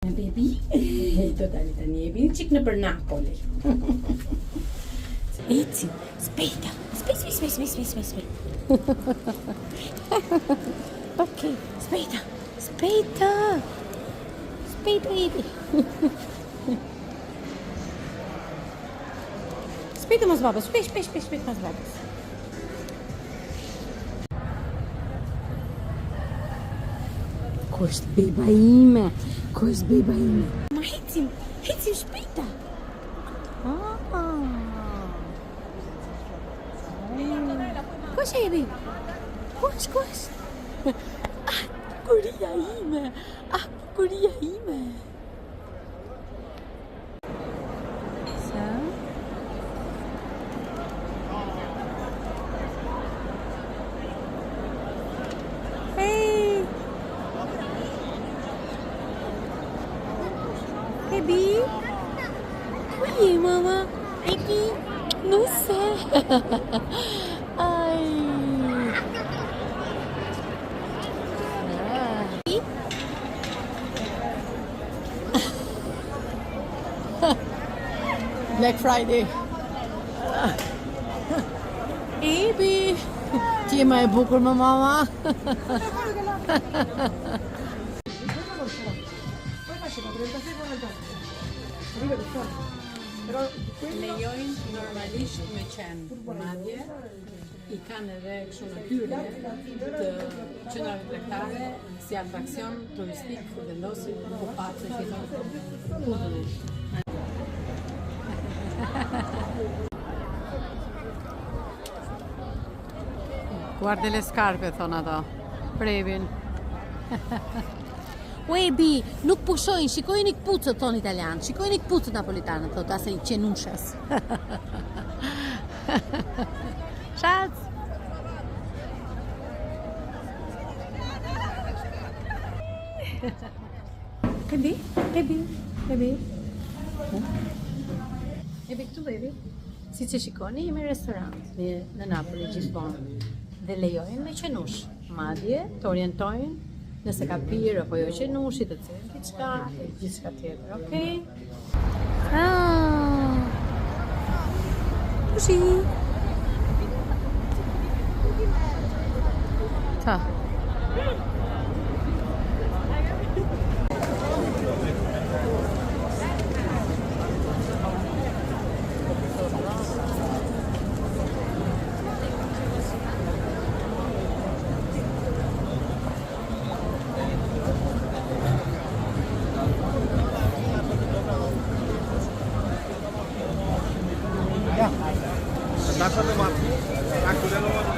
Baby, ito tani binicik na Napoli. Easy, speta, speta. Okay, speta, baby. Speta umas babas, speta umas babas. Kost bebeğime. Ama hitim speta. Koş baby. Koş. Kuriyaime. Sen? Hey. Baby. Oi, mama. Baby. Nossa. Ai. Black Friday. Baby. Ti më e bukur më mama. Lejojnë normalisht me qenë madje, i kanë edhe kështu natyrë të qendrave tregtare si atraksion turistik vendosin kupatse që thonë udhën. Guarda le scarpe, thonë ato. Previn. Baby, nuk pushojnë, shikojnë këpucët tonë italianë, shikojnë këpucët napolitanë, thotë asë i qenushës. Shac! Baby. Ebi këtu baby. Si që shikoni, jemi restorant në Napoli gjithmonë. Dhe lejojnë me qenush. Madje, të orientojnë nëse ka pirë apo jo qenushi, të cilën gjithçka tjetër, okay? Pushi. Ta. Tá com a